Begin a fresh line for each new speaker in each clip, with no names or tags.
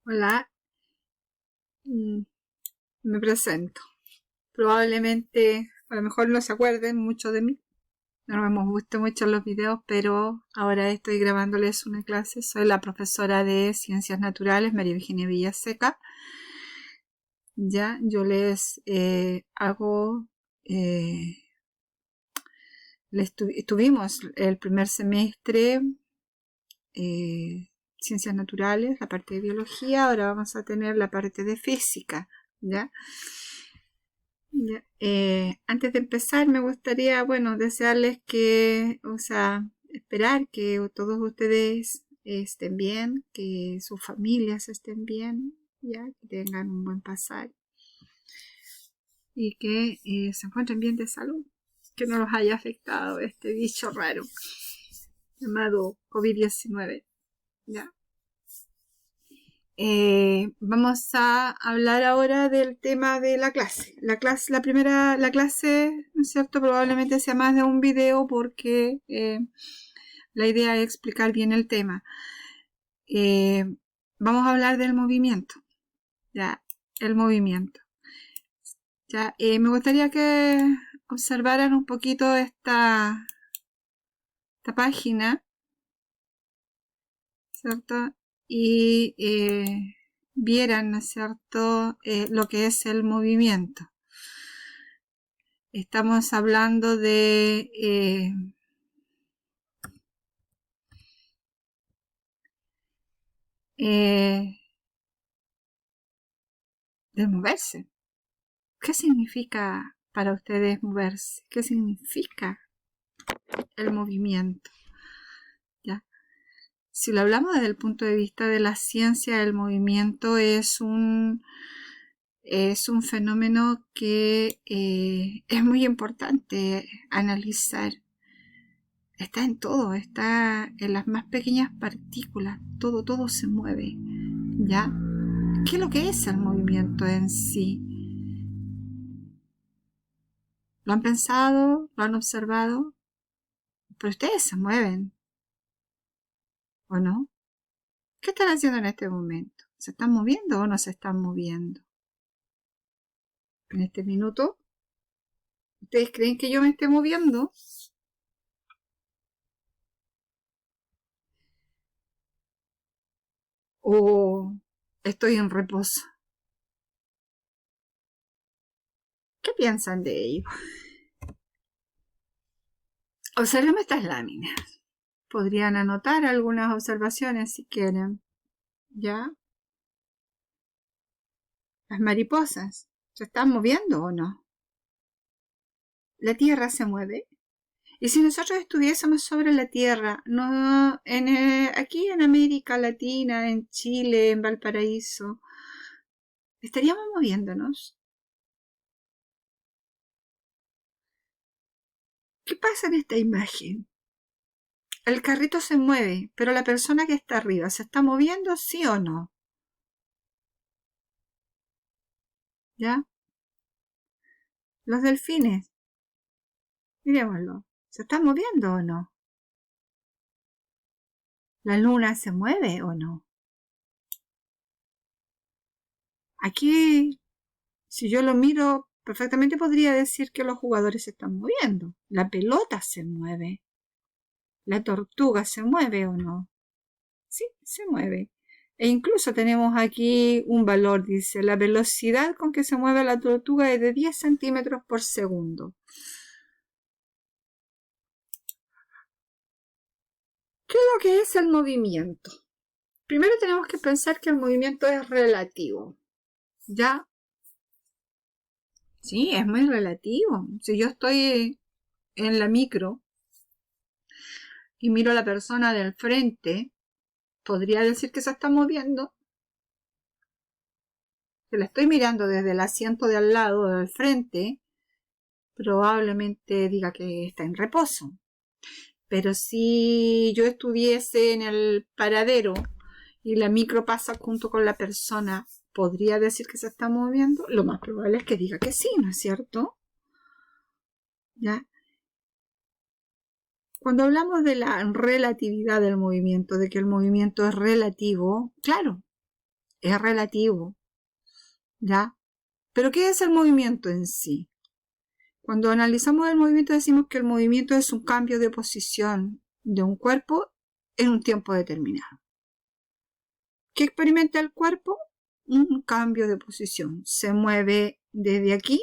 Hola, mm, me presento. Probablemente, a lo mejor no se acuerden mucho de mí. No me hemos visto mucho en los videos, pero ahora estoy grabándoles una clase. Soy la profesora de Ciencias Naturales, María Virginia Villaseca. Ya, yo les hago... tuvimos el primer semestre Ciencias Naturales, la parte de Biología. Ahora vamos a tener la parte de Física, ¿ya? Antes de empezar me gustaría, desearles esperar que todos ustedes estén bien, que sus familias estén bien, ya, que tengan un buen pasar y que se encuentren bien de salud, que no los haya afectado este bicho raro llamado COVID-19, ya. Vamos a hablar ahora del tema de la clase. La clase, ¿no es cierto? Probablemente sea más de un video porque la idea es explicar bien el tema. Vamos a hablar del movimiento. Ya, el movimiento. Ya, me gustaría que observaran un poquito esta página, ¿cierto? Y vieran, ¿no es cierto?, lo que es el movimiento. Estamos hablando de moverse. ¿Qué significa para ustedes moverse? ¿Qué significa el movimiento? ¿Ya? Si lo hablamos desde el punto de vista de la ciencia, el movimiento es un fenómeno que es muy importante analizar. Está en todo, está en las más pequeñas partículas, todo se mueve, ¿ya? ¿Qué es lo que es el movimiento en sí? ¿Lo han pensado? ¿Lo han observado? Pero ustedes se mueven, ¿o no? ¿Qué están haciendo en este momento? ¿Se están moviendo o no se están moviendo? En este minuto, ¿ustedes creen que yo me esté moviendo? ¿O estoy en reposo? ¿Qué piensan de ello? Observen estas láminas. Podrían anotar algunas observaciones si quieren. ¿Ya? Las mariposas, ¿se están moviendo o no? ¿La Tierra se mueve? Y si nosotros estuviésemos sobre la Tierra, no, aquí en América Latina, en Chile, en Valparaíso, ¿estaríamos moviéndonos? ¿Qué pasa en esta imagen? El carrito se mueve, pero la persona que está arriba, ¿se está moviendo, sí o no? ¿Ya? Los delfines, miremoslo, ¿se están moviendo o no? ¿La luna se mueve o no? Aquí, si yo lo miro, perfectamente podría decir que los jugadores se están moviendo. La pelota se mueve. ¿La tortuga se mueve o no? Sí, se mueve. E incluso tenemos aquí un valor, dice, la velocidad con que se mueve la tortuga es de 10 centímetros por segundo. ¿Qué es lo que es el movimiento? Primero tenemos que pensar que el movimiento es relativo. ¿Ya? Sí, es muy relativo. Si yo estoy en la micro y miro a la persona del frente, podría decir que se está moviendo. Si la estoy mirando desde el asiento de al lado o del frente, probablemente diga que está en reposo. Pero si yo estuviese en el paradero y la micro pasa junto con la persona, ¿podría decir que se está moviendo? Lo más probable es que diga que sí, ¿no es cierto? ¿Ya? Cuando hablamos de la relatividad del movimiento, de que el movimiento es relativo, claro, es relativo, ¿ya? Pero ¿qué es el movimiento en sí? Cuando analizamos el movimiento decimos que el movimiento es un cambio de posición de un cuerpo en un tiempo determinado. ¿Qué experimenta el cuerpo? Un cambio de posición. Se mueve desde aquí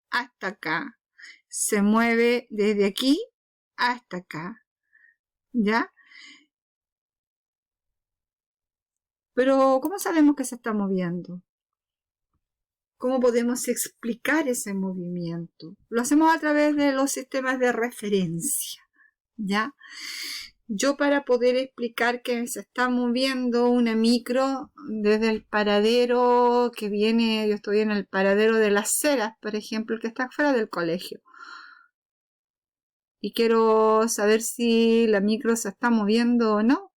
hasta acá. Se mueve desde aquí hasta acá. ¿Ya? Pero ¿cómo sabemos que se está moviendo? ¿Cómo podemos explicar ese movimiento? Lo hacemos a través de los sistemas de referencia, ¿ya? Yo para poder explicar que se está moviendo una micro desde el paradero que viene, yo estoy en el paradero de Las Heras, por ejemplo, que está fuera del colegio. Y quiero saber si la micro se está moviendo o no.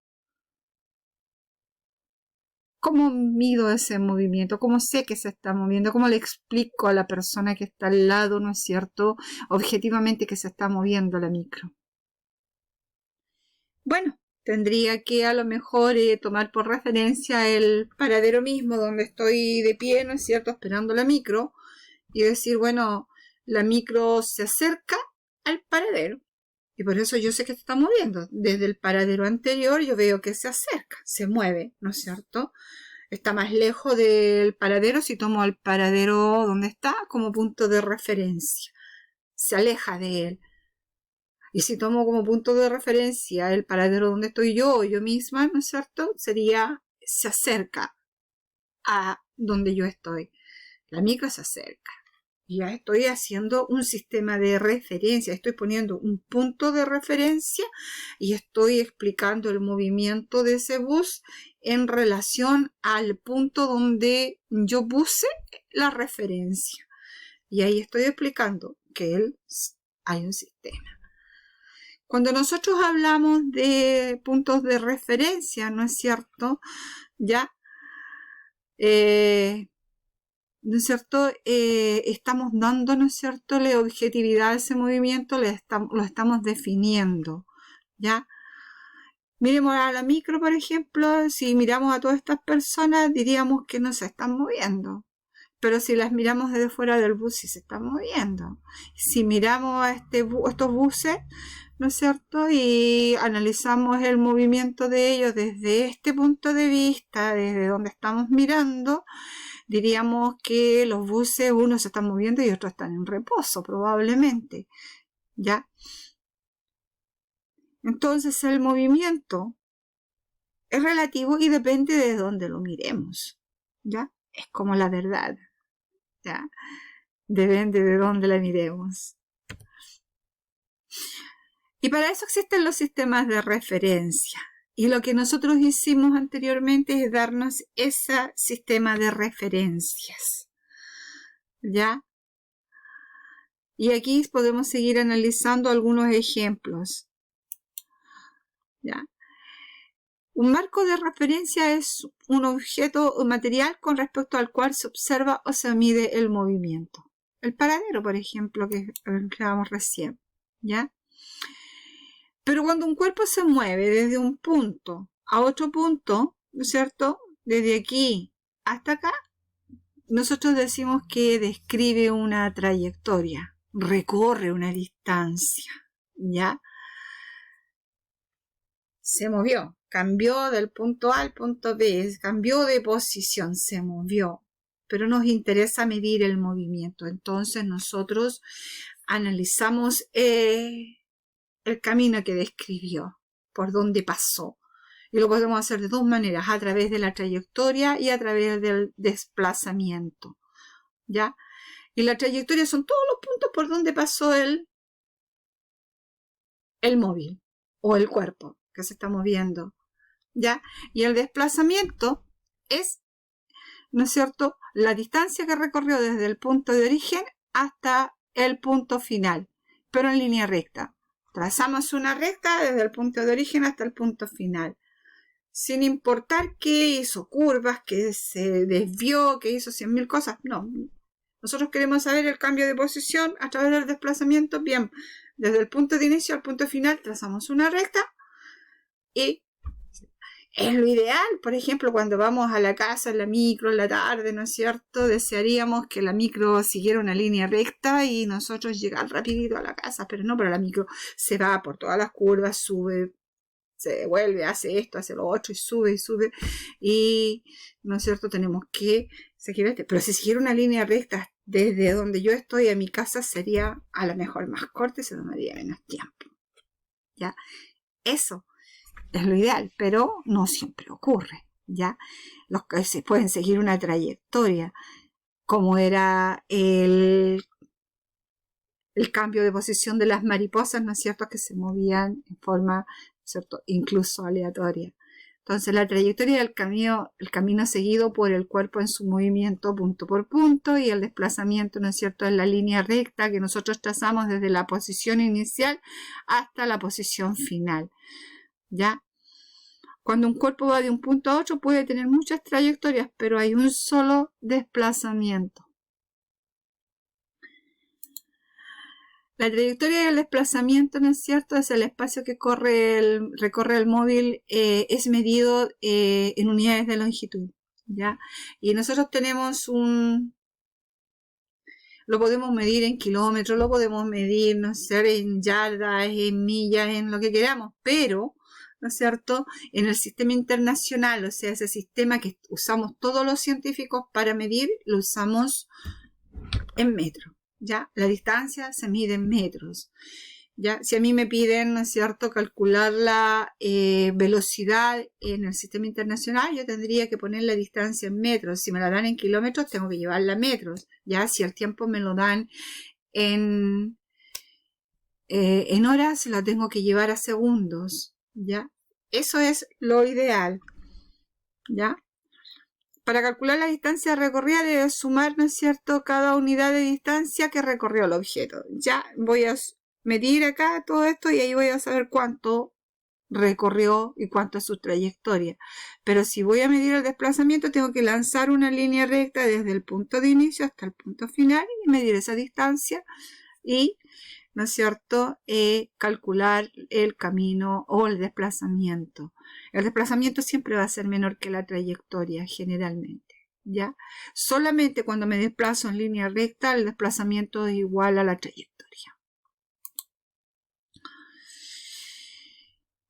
¿Cómo mido ese movimiento? ¿Cómo sé que se está moviendo? ¿Cómo le explico a la persona que está al lado, no es cierto, objetivamente que se está moviendo la micro? Bueno, tendría que a lo mejor tomar por referencia el paradero mismo donde estoy de pie, ¿no es cierto?, esperando la micro y decir, bueno, la micro se acerca al paradero y por eso yo sé que se está moviendo. Desde el paradero anterior yo veo que se acerca, se mueve, ¿no es cierto? Está más lejos del paradero si tomo el paradero donde está como punto de referencia. Se aleja de él. Y si tomo como punto de referencia el paradero donde estoy yo o yo misma, ¿no es cierto? Sería, se acerca a donde yo estoy. La micro se acerca. Ya estoy haciendo un sistema de referencia, estoy poniendo un punto de referencia y estoy explicando el movimiento de ese bus en relación al punto donde yo puse la referencia. Y ahí estoy explicando que hay un sistema. Cuando nosotros hablamos de puntos de referencia, ¿no es cierto? Ya, ¿no es cierto? Estamos dando, ¿no es cierto?, la objetividad a ese movimiento, lo estamos definiendo, ¿ya? Miremos a la micro, por ejemplo, si miramos a todas estas personas, diríamos que no se están moviendo. Pero si las miramos desde fuera del bus, sí se están moviendo. Si miramos a estos buses, ¿no es cierto?, y analizamos el movimiento de ellos desde este punto de vista, desde donde estamos mirando, diríamos que los buses, unos se están moviendo y otros están en reposo, probablemente, ¿ya? Entonces el movimiento es relativo y depende de dónde lo miremos, ¿ya? Es como la verdad, ¿ya? Depende de dónde la miremos. Y para eso existen los sistemas de referencia. Y lo que nosotros hicimos anteriormente es darnos ese sistema de referencias, ¿ya? Y aquí podemos seguir analizando algunos ejemplos, ¿ya? Un marco de referencia es un objeto o material con respecto al cual se observa o se mide el movimiento. El paradero, por ejemplo, que hablábamos recién, ¿ya? Pero cuando un cuerpo se mueve desde un punto a otro punto, ¿no es cierto?, desde aquí hasta acá, nosotros decimos que describe una trayectoria, recorre una distancia, ¿ya? Se movió, cambió del punto A al punto B, cambió de posición, se movió, pero nos interesa medir el movimiento. Entonces nosotros analizamos el camino que describió, por dónde pasó. Y lo podemos hacer de dos maneras, a través de la trayectoria y a través del desplazamiento, ¿ya? Y la trayectoria son todos los puntos por donde pasó el móvil o el cuerpo que se está moviendo, ¿ya? Y el desplazamiento es, ¿no es cierto?, la distancia que recorrió desde el punto de origen hasta el punto final, pero en línea recta. Trazamos una recta desde el punto de origen hasta el punto final, sin importar que hizo curvas, que se desvió, que hizo 100.000 cosas. No, nosotros queremos saber el cambio de posición a través del desplazamiento. Bien, desde el punto de inicio al punto final trazamos una recta y es lo ideal. Por ejemplo, cuando vamos a la casa en la micro en la tarde, ¿no es cierto? Desearíamos que la micro siguiera una línea recta y nosotros llegar rapidito a la casa, pero no, pero la micro se va por todas las curvas, sube, se devuelve, hace esto, hace lo otro y sube y, ¿no es cierto? Tenemos que seguir pero si siguiera una línea recta desde donde yo estoy a mi casa sería a lo mejor más corta y se tomaría menos tiempo, ¿ya? Eso es lo ideal, pero no siempre ocurre, ¿ya? Los que se pueden seguir una trayectoria, como era el cambio de posición de las mariposas, ¿no es cierto?, que se movían en forma, ¿cierto?, incluso aleatoria. Entonces, la trayectoria del camino, el camino seguido por el cuerpo en su movimiento punto por punto, y el desplazamiento, ¿no es cierto?, en la línea recta que nosotros trazamos desde la posición inicial hasta la posición final, ¿ya? Cuando un cuerpo va de un punto a otro puede tener muchas trayectorias, pero hay un solo desplazamiento. La trayectoria del desplazamiento, ¿no es cierto?, es el espacio que recorre el móvil, es medido en unidades de longitud, ¿ya? Y nosotros tenemos lo podemos medir en kilómetros, lo podemos medir, no sé, en yardas, en millas, en lo que queramos, pero, ¿no es cierto?, en el sistema internacional, o sea, ese sistema que usamos todos los científicos para medir, lo usamos en metros, ¿ya? La distancia se mide en metros, ¿ya? Si a mí me piden, ¿no es cierto?, calcular la velocidad en el sistema internacional, yo tendría que poner la distancia en metros. Si me la dan en kilómetros, tengo que llevarla a metros, ¿ya? Si el tiempo me lo dan en horas, la tengo que llevar a segundos, ¿ya? Eso es lo ideal, ¿ya? Para calcular la distancia recorrida debe sumar, ¿no es cierto?, cada unidad de distancia que recorrió el objeto. Ya voy a medir acá todo esto y ahí voy a saber cuánto recorrió y cuánto es su trayectoria. Pero si voy a medir el desplazamiento, tengo que lanzar una línea recta desde el punto de inicio hasta el punto final y medir esa distancia y, ¿no es cierto?, calcular el camino o el desplazamiento. El desplazamiento siempre va a ser menor que la trayectoria, generalmente, ¿ya? Solamente cuando me desplazo en línea recta, el desplazamiento es igual a la trayectoria.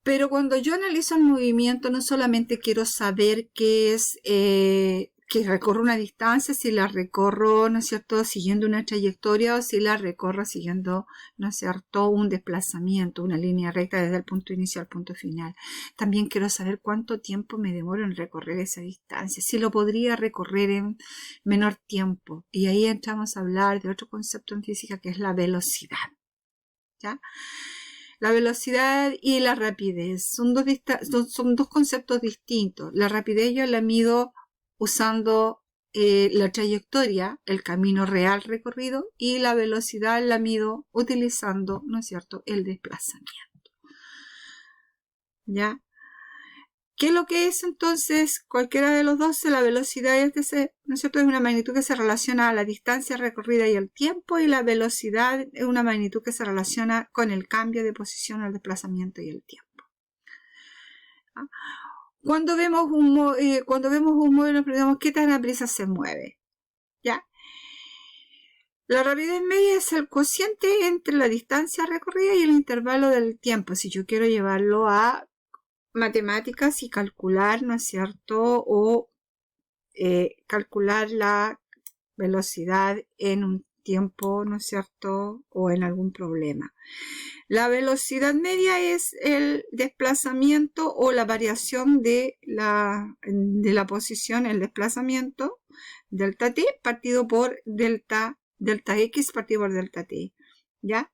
Pero cuando yo analizo el movimiento, no solamente quiero saber qué es que recorro una distancia, si la recorro, ¿no es cierto?, siguiendo una trayectoria o si la recorro siguiendo, ¿no es cierto?, un desplazamiento, una línea recta desde el punto inicial al punto final. También quiero saber cuánto tiempo me demoro en recorrer esa distancia, si lo podría recorrer en menor tiempo. Y ahí entramos a hablar de otro concepto en física que es la velocidad, ¿ya? La velocidad y la rapidez son dos conceptos distintos. La rapidez yo la mido usando la trayectoria, el camino real recorrido, y la velocidad la mido utilizando, ¿no es cierto?, el desplazamiento, ¿ya? ¿Qué es lo que es entonces cualquiera de los dos? La velocidad ¿no es cierto?, es una magnitud que se relaciona a la distancia recorrida y el tiempo, y la velocidad es una magnitud que se relaciona con el cambio de posición, el desplazamiento y el tiempo. ¿Ah? Cuando vemos un móvil nos preguntamos qué tan prisa se mueve, ¿ya? La rapidez media es el cociente entre la distancia recorrida y el intervalo del tiempo. Si yo quiero llevarlo a matemáticas y calcular, ¿no es cierto?, o calcular la velocidad en un tiempo, ¿no es cierto?, o en algún problema. La velocidad media es el desplazamiento o la variación de la posición, el desplazamiento, delta t partido por delta x partido por delta t, ¿ya?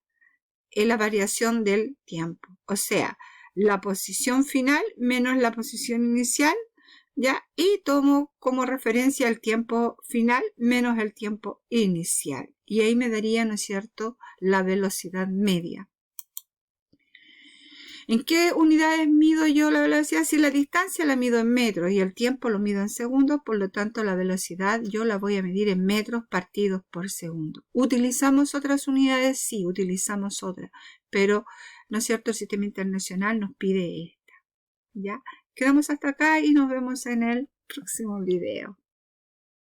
Es la variación del tiempo, o sea, la posición final menos la posición inicial, ¿ya? Y tomo como referencia el tiempo final menos el tiempo inicial. Y ahí me daría, ¿no es cierto?, la velocidad media. ¿En qué unidades mido yo la velocidad? Si la distancia la mido en metros y el tiempo lo mido en segundos, por lo tanto la velocidad yo la voy a medir en metros partidos por segundo. ¿Utilizamos otras unidades? Sí, utilizamos otras, pero, ¿no es cierto?, el sistema internacional nos pide esta, ¿ya? quedamos hasta acá y nos vemos en el próximo video.